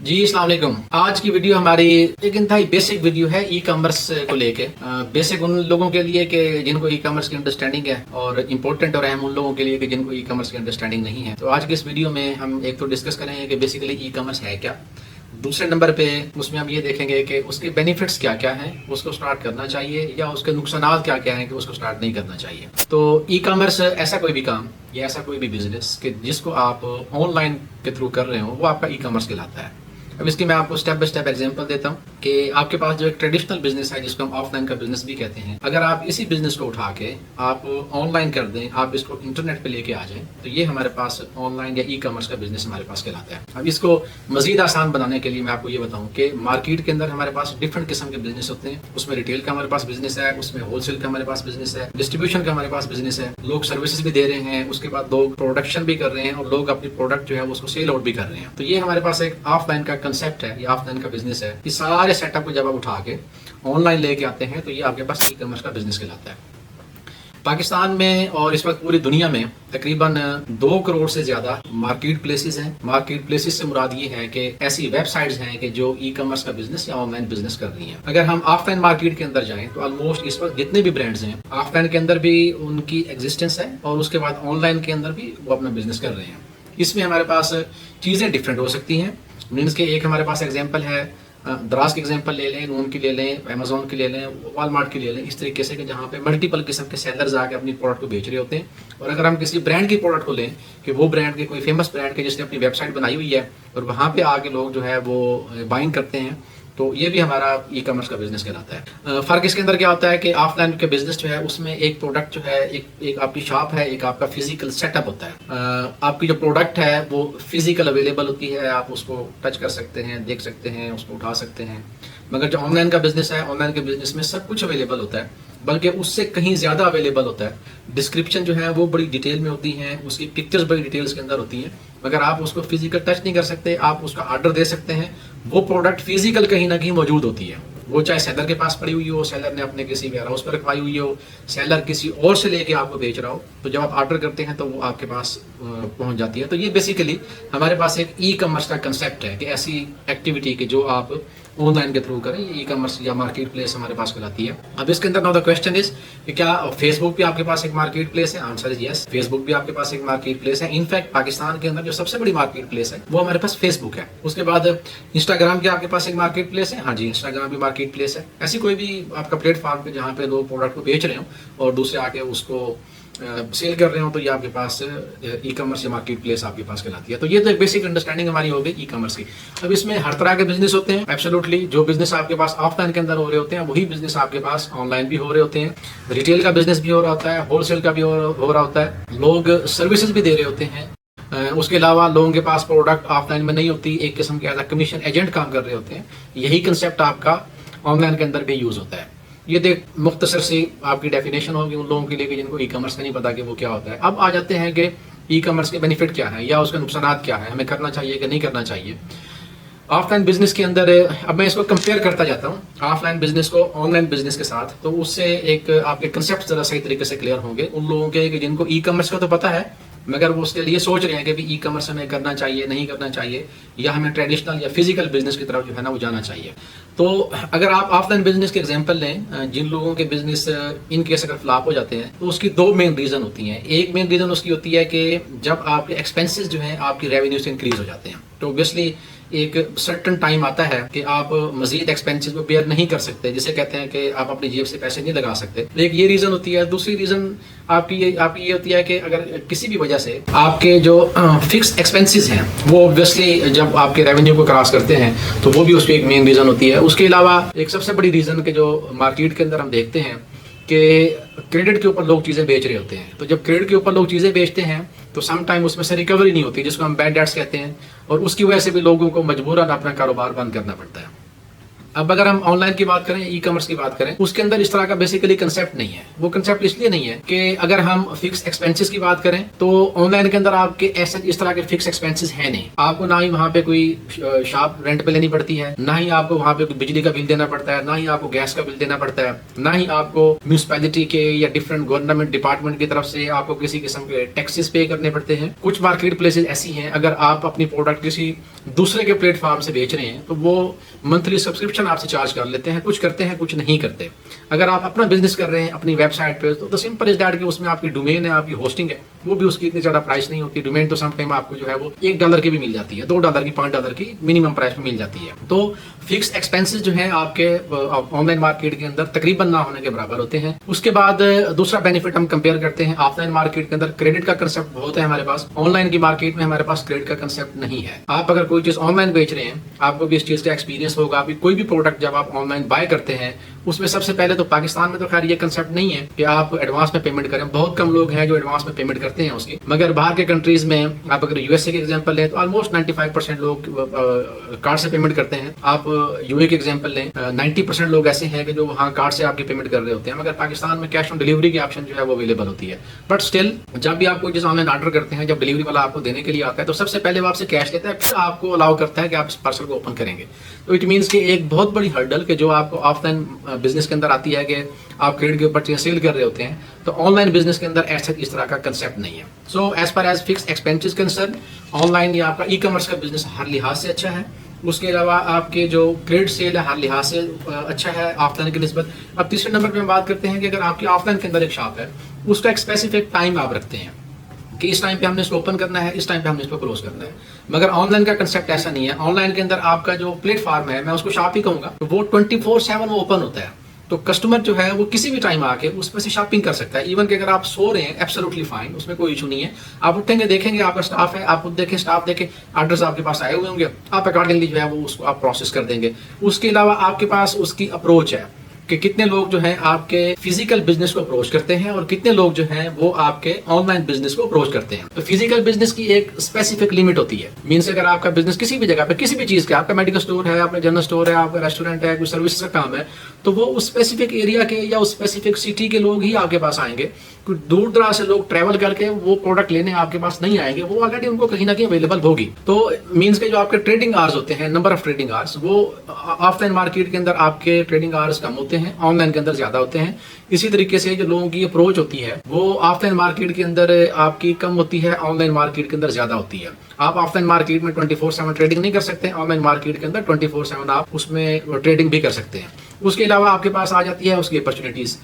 जी अस्सलाम वालेकुम। आज की वीडियो हमारी एक इंतहाई बेसिक वीडियो है ई कॉमर्स को लेके। बेसिक उन लोगों के लिए कि जिनको ई कॉमर्स की अंडरस्टैंडिंग है, और इम्पोर्टेंट और अहम उन लोगों के लिए कि जिनको ई कॉमर्स की अंडरस्टैंडिंग नहीं है। तो आज की इस वीडियो में हम एक तो डिस्कस करेंगे कि बेसिकली ई कॉमर्स है क्या। दूसरे नंबर पे उसमें हम ये देखेंगे कि उसके बेनिफिट्स क्या क्या हैं, उसको स्टार्ट करना चाहिए या उसके नुकसान क्या क्या हैं कि उसको स्टार्ट नहीं करना चाहिए। तो ई कॉमर्स ऐसा कोई भी काम या ऐसा कोई भी बिजनेस कि जिसको आप ऑनलाइन के थ्रू कर रहे हो, वो आपका ई कॉमर्स कहलाता है। अब इसकी मैं आपको स्टेप बाय स्टेप एग्जांपल देता हूँ कि आपके पास जो एक ट्रेडिशनल बिजनेस है जिसको हम ऑफलाइन का बिजनेस भी कहते हैं, अगर आप इसी बिजनेस को उठा के आप ऑनलाइन कर दें, आप इसको इंटरनेट पे लेके आ जाएं, तो ये हमारे पास ऑनलाइन या ई कॉमर्स का बिजनेस हमारे पास कहलाता है। अब इसको मजीद आसान बनाने के लिए मैं आपको ये बताऊँ कि मार्केट के अंदर हमारे पास डिफरेंट किस्म के बिजनेस होते हैं। उसमें रिटेल का हमारे पास बिजनेस है, उसमें होलसेल का हमारे पास बिजनेस है, डिस्ट्रीब्यूशन का हमारे पास बिजनेस है, लोग सर्विसेज भी दे रहे हैं, उसके बाद लोग प्रोडक्शन भी कर रहे हैं और लोग अपनी प्रोडक्ट जो है उसको सेल आउट भी कर रहे हैं। तो ये हमारे पास एक ऑफलाइन का कंसेप्ट है, ऑफलाइन का बिजनेस है। ये सारे सेटअप को जब आप उठा के ऑनलाइन लेके आते हैं तो ये आपके पास ई कॉमर्स का बिजनेस कहलाता है। पाकिस्तान में और इस वक्त पूरी दुनिया में तकरीबन 2 करोड़ से ज्यादा मार्केट प्लेसेस हैं। मार्केट प्लेसेस से मुराद ये है कि ऐसी वेबसाइट्स हैं कि जो ई कॉमर्स का बिजनेस या ऑनलाइन बिजनेस कर रही हैं। अगर हम ऑफलाइन मार्केट के अंदर जाएं तो ऑलमोस्ट इस वक्त जितने भी ब्रांड्स हैं, ऑफलाइन के अंदर भी उनकी एग्जिस्टेंस है और उसके बाद ऑनलाइन के अंदर भी वो अपना बिजनेस कर रहे हैं। इसमें हमारे पास चीजें डिफरेंट हो सकती हैं। मीन्स के एक हमारे पास एग्जांपल है, दराज की एग्जांपल ले लें, नून की ले लें, अमेजोन की ले लें, वॉलमार्ट की ले लें, इस तरीके से कि जहाँ पे मल्टीपल किस्म के सेलर्स आके अपनी प्रोडक्ट को बेच रहे होते हैं। और अगर हम किसी ब्रांड की प्रोडक्ट को लें कि वो ब्रांड के कोई फेमस ब्रांड के जिसने अपनी वेबसाइट बनाई हुई है और वहाँ पे आके लोग जो है वो बाइंग करते हैं, तो ये भी हमारा ई कॉमर्स का बिजनेस कहलाता है। फर्क इसके अंदर क्या होता है कि ऑफलाइन के बिजनेस जो है उसमें एक प्रोडक्ट जो है, एक आपकी शॉप है, एक आपका फिजिकल सेटअप होता है। आपकी जो प्रोडक्ट है वो फिजिकल अवेलेबल होती है, आप उसको टच कर सकते हैं, देख सकते हैं, उसको उठा सकते हैं। मगर जो ऑनलाइन का बिजनेस है, ऑनलाइन के बिजनेस में सब कुछ अवेलेबल होता है, बल्कि उससे कहीं ज्यादा अवेलेबल होता है। डिस्क्रिप्शन जो है वो बड़ी डिटेल में होती है, उसकी पिक्चर्स बड़ी डिटेल्स के अंदर होती हैं, मगर आप उसको फिजिकल टच नहीं कर सकते। आप उसका ऑर्डर दे सकते हैं, वो प्रोडक्ट फिजिकल कहीं ना कहीं मौजूद होती है। वो चाहे सेलर के पास पड़ी हुई हो, सेलर ने अपने किसी वेयर हाउस पर रखवाई हुई हो, सेलर किसी और से लेके आपको बेच रहा हो, तो जब आप ऑर्डर करते हैं तो वो आपके पास पहुंच जाती है। तो ये बेसिकली हमारे पास एक ई कॉमर्स का कंसेप्ट है कि ऐसी एक्टिविटी की जो आप ऑनलाइन के थ्रू करें, ये ई कॉमर्स या मार्केट प्लेस हमारे पास कहलाती है। अब इसके अंदर नाउ द क्वेश्चन इज कि क्या फेसबुक भी आपके पास एक मार्केट प्लेस है? आंसर इज यस, फेसबुक भी आपके पास एक मार्केट प्लेस है। इनफैक्ट पाकिस्तान के अंदर जो सबसे बड़ी मार्केट प्लेस है वो हमारे पास फेसबुक है। उसके बाद इंस्टाग्राम के आपके पास एक मार्केट प्लेस है। हाँ जी, इंस्टाग्राम भी मार्केट प्लेस है। ऐसी कोई भी आपका प्लेटफॉर्म पे जहाँ पे लोग प्रोडक्ट को बेच रहे हो और दूसरे आके उसको सेल कर रहे हो, तो ये आपके पास ई कॉमर्स या मार्केट प्लेस आपके पास कहलाती है। तो ये तो एक बेसिक अंडरस्टैंडिंग हमारी हो गई ई कॉमर्स की। अब इसमें हर तरह के बिजनेस होते हैं, एब्सोल्युटली। जो बिजनेस आपके पास ऑफलाइन के अंदर हो रहे होते हैं वही बिजनेस आपके पास ऑनलाइन भी हो रहे होते हैं। रिटेल का बिजनेस भी हो रहा होता है, होलसेल का भी हो रहा होता है, लोग सर्विसेज भी दे रहे होते हैं। उसके अलावा लोगों के पास प्रोडक्ट ऑफलाइन में नहीं होती, एक किस्म के एज अ कमीशन एजेंट काम कर रहे होते हैं। यही कंसेप्ट आपका ऑनलाइन के अंदर भी यूज होता है। ये देख मुख्तसर सी आपकी डेफिनेशन होगी उन लोगों के लिए जिनको ई कॉमर्स का नहीं पता कि वो क्या होता है। अब आ जाते हैं कि ई कॉमर्स के बेनिफिट क्या है या उसके नुकसान क्या है, हमें करना चाहिए कि नहीं करना चाहिए ऑफलाइन बिजनेस के अंदर। अब मैं इसको कंपेयर करता जाता हूँ ऑफलाइन बिजनेस को ऑनलाइन बिजनेस के साथ, तो उससे एक आपके कंसेप्ट जरा सही तरीके से क्लियर होंगे उन लोगों के कि जिनको ई कॉमर्स का तो पता है मगर वो उसके लिए सोच रहे हैं कि भी ई कॉमर्स हमें करना चाहिए, नहीं करना चाहिए, या हमें ट्रेडिशनल या फिजिकल बिजनेस की तरफ जो है ना वो जाना चाहिए। तो अगर आप ऑफलाइन बिजनेस के एग्जांपल लें, जिन लोगों के बिजनेस इन केस अगर फ्लॉप हो जाते हैं तो उसकी 2 मेन रीजन होती हैं। एक मेन रीजन उसकी होती है कि जब आपके एक्सपेंसेस जो हैं आपकी रेवेन्यू से इंक्रीज हो जाते हैं, तो ऑब्वियसली एक सर्टन टाइम आता है कि आप मजीद एक्सपेंसेस को बेयर नहीं कर सकते, जिसे कहते हैं कि आप अपनी जेब से पैसे नहीं लगा सकते। एक ये रीजन होती है। दूसरी रीजन आपकी ये होती है कि अगर किसी भी वजह से आपके जो फिक्स एक्सपेंसेस हैं वो ऑब्वियसली जब आपके रेवेन्यू को क्रॉस करते हैं तो वो भी उसकी एक मेन रीजन होती है। उसके अलावा एक सबसे बड़ी रीजन के जो मार्केट के अंदर हम देखते हैं कि क्रेडिट के ऊपर लोग चीजें बेच रहे होते हैं। तो जब क्रेडिट के ऊपर लोग चीजें बेचते हैं तो सम टाइम उसमें से रिकवरी नहीं होती, जिसको हम बैड डेट्स कहते हैं, और उसकी वजह से भी लोगों को मजबूरन अपना कारोबार बंद करना पड़ता है। अब अगर हम ऑनलाइन की बात करें, ई कॉमर्स की बात करें, उसके अंदर इस तरह का बेसिकली कंसेप्ट नहीं है। वो कंसेप्ट इसलिए नहीं है कि अगर हम फिक्स एक्सपेंसेस की बात करें तो ऑनलाइन के अंदर आपके ऐसे इस तरह के फिक्स एक्सपेंसेस है नहीं। आपको ना ही वहाँ पे कोई शॉप रेंट पे लेनी पड़ती है, ना ही आपको वहाँ पे बिजली का बिल देना पड़ता है, ना ही आपको गैस का बिल देना पड़ता है, ना ही आपको म्यूनिसिपैलिटी के या डिफरेंट गवर्नमेंट डिपार्टमेंट की तरफ से आपको किसी किस्म के टैक्सेस पे करने पड़ते हैं। कुछ मार्केट प्लेसेस ऐसी हैं, अगर आप अपनी प्रोडक्ट किसी दूसरे के प्लेटफॉर्म से बेच रहे हैं तो वो मंथली सब्सक्रिप्शन आपसे चार्ज कर लेते हैं। कुछ करते हैं, कुछ नहीं करते। अगर आप अपना बिजनेस कर रहे हैं अपनी वेबसाइट पे तो सिंपल इज दैट कि उसमें आपकी डोमेन है, आपकी होस्टिंग है, वो भी उसकी इतनी ज्यादा प्राइस नहीं होती। डोमेन तो समटाइम आपको जो है वो $1 की भी मिल जाती है, $2 की, $5 की मिनिमम प्राइस में मिल जाती है। तो फिक्स एक्सपेंसेस जो है आपके ऑनलाइन मार्केट के अंदर तकरीबन ना होने के बराबर होते हैं। उसके बाद दूसरा बेनिफिट हम कंपेयर करते हैं, ऑफलाइन मार्केट के अंदर क्रेडिट का कंसेप्ट बहुत है हमारे पास, ऑनलाइन की मार्केट में हमारे पास क्रेडिट का कंसेप्ट नहीं है। आप अगर कोई चीज ऑनलाइन बेच रहे हैं, आपको भी इस चीज का एक्सपीरियंस होगा। अभी कोई भी प्रोडक्ट जब आप ऑनलाइन बाय करते हैं उसमें सबसे पहले तो पाकिस्तान में तो खैर ये कंसेप्ट नहीं है कि आप एडवांस में पेमेंट करें। बहुत कम लोग हैं जो एडवांस में पेमेंट करते हैं उसकी, मगर बाहर के कंट्रीज में आप अगर यूएसए के एग्जांपल लें तो ऑलमोस्ट 95% लोग कार्ड से पेमेंट करते हैं। आप यूए के एग्जांपल लें, 90% लोग ऐसे हैं कि जो वहाँ कार्ड से आपकी पेमेंट कर रहे होते हैं, मगर पाकिस्तान में कैश ऑन डिलीवरी की ऑप्शन जो है वो अवेलेबल होती है। बट स्टिल जब भी आप कोई चीज ऑनलाइन ऑर्डर करते हैं, जब डिलीवरी वाला आपको देने के लिए आता है तो सबसे पहले वो आपसे कैश लेता है, फिर आपको अलाउ करता है कि आप इस पार्सल को ओपन करेंगे। तो इट मीन्स कि एक बहुत बड़ी हर्डल कि जो आपको ऑफलाइन बिजनेस के अंदर आती है कि आप क्रेडिट के ऊपर चीजें सेल कर रहे होते हैं, तो ऑनलाइन बिजनेस के अंदर ऐसा इस तरह का कंसेप्ट नहीं है। So as far as fix expenses concern, online या आपका ई कॉमर्स का बिजनेस हर लिहाज से अच्छा है। उसके अलावा आपके जो क्रेडिट सेल है हर लिहाज से अच्छा है ऑफलाइन की निस्बत। अब तीसरे नंबर पे हम बात करते हैं कि अगर आपकी ऑफलाइन के अंदर एक शॉप है, उसका एक स्पेसिफिक टाइम आप रखते हैं कि इस टाइम पे हमने इसको ओपन करना है, इस टाइम पे हमने इसको क्लोज करना है। मगर ऑनलाइन का कंसेप्ट ऐसा नहीं है। ऑनलाइन के अंदर आपका जो प्लेटफॉर्म है, मैं उसको शॉप ही कहूंगा, वो 24/7 वो ओपन होता है। तो कस्टमर जो है वो किसी भी टाइम आके उसमें से शॉपिंग कर सकता है। इवन कि अगर आप सो रहे हैं, एब्सोल्युटली फाइन, उसमें कोई इशू नहीं है। आप उठेंगे, देखेंगे आपका स्टाफ है, आप खुद देखें, स्टाफ देखें, ऑर्डर्स आपके पास आए हुए होंगे, आप अकॉर्डिंगली जो है वो उसको आप प्रोसेस कर देंगे। उसके अलावा आपके पास उसकी अप्रोच है कि कितने लोग जो हैं आपके फिजिकल बिजनेस को अप्रोच करते हैं और कितने लोग जो हैं वो आपके ऑनलाइन बिजनेस को अप्रोच करते हैं। तो फिजिकल बिजनेस की एक स्पेसिफिक लिमिट होती है। मीन्स अगर आपका बिजनेस किसी भी जगह पे, किसी भी चीज का, आपका मेडिकल स्टोर है, आपका जनरल स्टोर है, आपका रेस्टोरेंट है, कोई सर्विस का काम है, तो वो उस स्पेसिफिक एरिया के या उस स्पेसिफिक सिटी के लोग ही आपके पास आएंगे। कुछ दूर दराज से लोग ट्रैवल करके वो प्रोडक्ट लेने आपके पास नहीं आएंगे, वो ऑलरेडी उनको कहीं ना कहीं अवेलेबल होगी। तो मीन्स के जो आपके ट्रेडिंग आवर्स होते हैं, नंबर ऑफ ट्रेडिंग आवर्स, वो ऑफलाइन मार्केट के अंदर आपके ट्रेडिंग आवर्स कम होते हैं, ऑनलाइन के अंदर ज्यादा होते हैं। इसी तरीके से जो लोगों की अप्रोच होती है वो ऑफलाइन मार्केट के अंदर आपकी कम होती है, ऑनलाइन मार्केट के अंदर ज्यादा होती है। आप ऑफलाइन मार्केट में 24/7 ट्रेडिंग नहीं कर सकते, ऑनलाइन मार्केट के अंदर 24/7 आप उसमें ट्रेडिंग भी कर सकते हैं। उसके अलावा आपके पास आ जाती है उसकी अपॉर्चुनिटीज।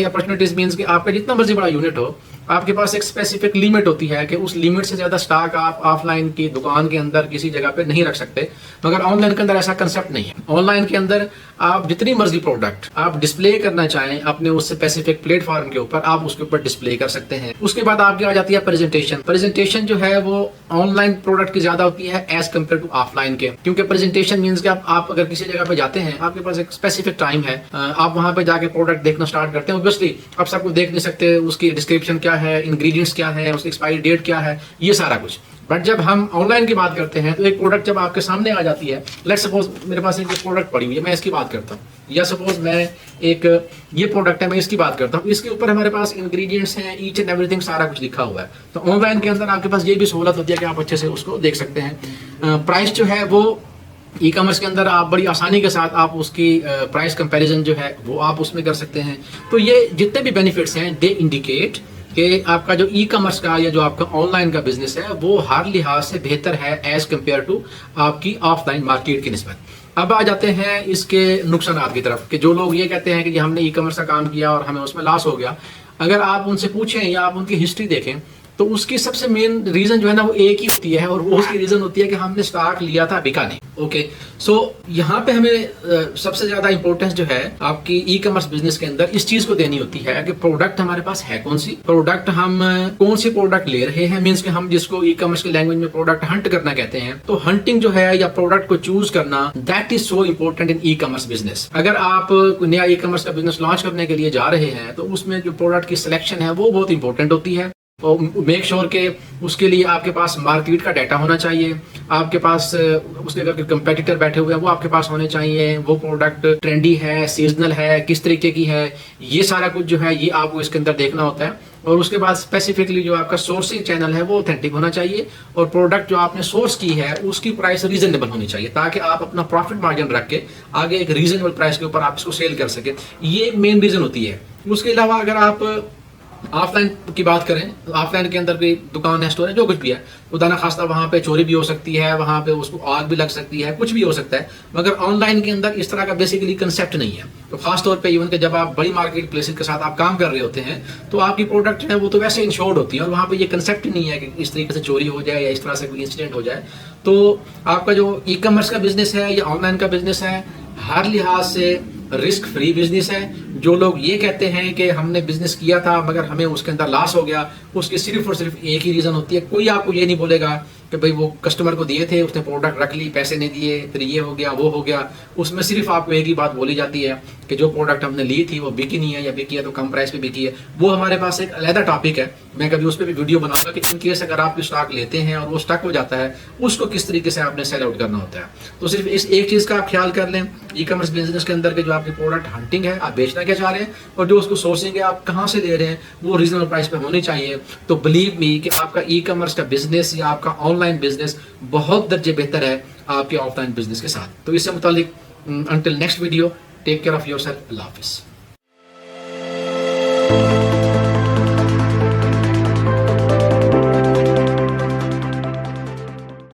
अपॉर्चुनिटीज मीन्स कि आपका जितना मर्जी बड़ा यूनिट हो, आपके पास एक स्पेसिफिक लिमिट होती है कि उस लिमिट से ज्यादा स्टॉक आप ऑफलाइन की दुकान के अंदर किसी जगह पे नहीं रख सकते। मगर ऑनलाइन के अंदर ऐसा कंसेप्ट नहीं है। ऑनलाइन के अंदर आप जितनी मर्जी प्रोडक्ट आप डिस्प्ले करना चाहें अपने उस स्पेसिफिक प्लेटफॉर्म के ऊपर, आप उसके ऊपर डिस्प्ले कर सकते हैं। उसके बाद आपकी आ जाती है प्रेजेंटेशन। प्रेजेंटेशन जो है वो ऑनलाइन प्रोडक्ट की ज्यादा होती है एज कम्पेयर टू ऑफलाइन के, क्योंकि प्रेजेंटेशन मीन्स कि आप अगर किसी जगह पे जाते हैं, आपके पास एक स्पेसिफिक टाइम है, आप वहां पे जाके प्रोडक्ट देखना स्टार्ट करते हैं। ऑब्वियसली आप सबको देख नहीं सकते, उसकी डिस्क्रिप्शन क्या है, इंग्रेडिएंट्स क्या है, उसकी एक्सपायरी डेट क्या है, ये सारा कुछ। बट जब हम ऑनलाइन की बात करते हैं तो एक प्रोडक्ट जब आपके सामने आ जाती है, लेट्स सपोज मेरे पास एक प्रोडक्ट पड़ी हुई है, मैं इसकी बात करता हूँ, या सपोज मैं एक ये प्रोडक्ट है मैं इसकी बात करता हूँ, इसके ऊपर हमारे पास इंग्रेडिएंट्स हैं, ईच एंड एवरीथिंग सारा कुछ लिखा हुआ है। तो ऑनलाइन के अंदर आपके पास ये भी सहूलत होती है कि आप अच्छे से उसको देख सकते हैं। प्राइस जो है वो ई कॉमर्स के अंदर आप बड़ी आसानी के साथ आप उसकी प्राइस कंपैरिजन जो है वो आप उसमें कर सकते हैं। तो ये जितने भी बेनिफिट्स हैं दे इंडिकेट कि आपका जो ई कॉमर्स का या जो आपका ऑनलाइन का बिजनेस है वो हर लिहाज से बेहतर है एज कम्पेयर टू आपकी ऑफलाइन मार्केट की निस्बत। अब आ जाते हैं इसके नुकसान की तरफ कि जो लोग ये कहते हैं कि हमने ई कॉमर्स का काम किया और हमें उसमें लॉस हो गया। अगर आप उनसे पूछें या आप उनकी हिस्ट्री देखें तो उसकी सबसे मेन रीजन जो है ना वो एक ही होती है, और वो उसकी रीजन होती है कि हमने स्टॉक लिया था, बिका नहीं। ओके, सो यहाँ पे हमें सबसे ज्यादा इंपॉर्टेंस जो है आपकी ई कॉमर्स बिजनेस के अंदर इस चीज को देनी होती है कि प्रोडक्ट हमारे पास है कौन सी, प्रोडक्ट हम कौन सी प्रोडक्ट ले रहे हैं। मीन्स कि हम जिसको ई कॉमर्स की लैंग्वेज में प्रोडक्ट हंट करना कहते हैं, तो हंटिंग जो है या प्रोडक्ट को चूज करना, that is so important in e commerce business. अगर आप नया ई कॉमर्स का बिजनेस लॉन्च करने के लिए जा रहे हैं तो उसमें जो प्रोडक्ट की सिलेक्शन है वो बहुत इंपॉर्टेंट होती है। और मेक श्योर के उसके लिए आपके पास मार्केट का डाटा होना चाहिए, आपके पास उसके अगर कंपेटिटर बैठे हुए हैं वो आपके पास होने चाहिए, वो प्रोडक्ट ट्रेंडी है, सीजनल है, किस तरीके की है, ये सारा कुछ जो है ये आपको इसके अंदर देखना होता है। और उसके बाद स्पेसिफिकली जो आपका सोर्सिंग चैनल है वो ऑथेंटिक होना चाहिए, और प्रोडक्ट जो आपने सोर्स की है उसकी प्राइस रीजनेबल होनी चाहिए, ताकि आप अपना प्रॉफिट मार्जिन रख के आगे एक रीजनेबल प्राइस के ऊपर आप इसको सेल कर सके। ये मेन रीजन होती है। उसके अलावा अगर आप ऑफलाइन की बात करें तो ऑफलाइन के अंदर कोई दुकान है, स्टोर है, जो कुछ भी है, खुदा ना खास्ता वहां पे चोरी भी हो सकती है, वहां पे उसको आग भी लग सकती है, कुछ भी हो सकता है। मगर ऑनलाइन के अंदर इस तरह का बेसिकली कंसेप्ट नहीं है। तो खासतौर पे इवन के जब आप बड़ी मार्केट प्लेसेस के साथ आप काम कर रहे होते हैं तो आपकी प्रोडक्ट है वो तो वैसे इंश्योर्ड होती है, और वहां पे ये कंसेप्ट ही नहीं है कि इस तरीके से चोरी हो जाए या इस तरह से कोई इंसिडेंट हो जाए। तो आपका जो ई कॉमर्स का बिजनेस है या ऑनलाइन का बिजनेस है, हर लिहाज से रिस्क फ्री बिजनेस है। जो लोग ये कहते हैं कि हमने बिजनेस किया था मगर हमें उसके अंदर लॉस हो गया, उसकी सिर्फ और सिर्फ एक ही रीजन होती है। कोई आपको ये नहीं बोलेगा कि भाई वो कस्टमर को दिए थे, उसने प्रोडक्ट रख ली, पैसे नहीं दिए, फिर ये हो गया वो हो गया। उसमें सिर्फ आपको एक ही बात बोली जाती है कि जो प्रोडक्ट हमने ली थी वो बिकी नहीं है, या बिकी है तो कम प्राइस पे बिकी है। वो हमारे पास एक अलग टॉपिक है, मैं कभी उस पर भी वीडियो बनाऊंगा कि इन केस अगर आप स्टॉक लेते हैं और वो स्टॉक हो जाता है, उसको किस तरीके से आपने सेल आउट करना होता है। तो सिर्फ इस एक चीज का आप ख्याल कर लें, ई कॉमर्स बिजनेस के अंदर के जो आपकी प्रोडक्ट हंटिंग है, आप बेचना क्या चाह रहे हैं, और जो उसको सोर्सिंग है आप कहाँ से ले रहे हैं, वो रीजनेबल प्राइस पे होनी चाहिए। तो बिलीव मी कि आपका ई कॉमर्स का बिजनेस या आपका ऑनलाइन बिजनेस बहुत दर्जे बेहतर है आपके ऑफलाइन बिजनेस के साथ। तो इससे मुतालिक until next video, take care of yourself, अल्लाह हाफिज़।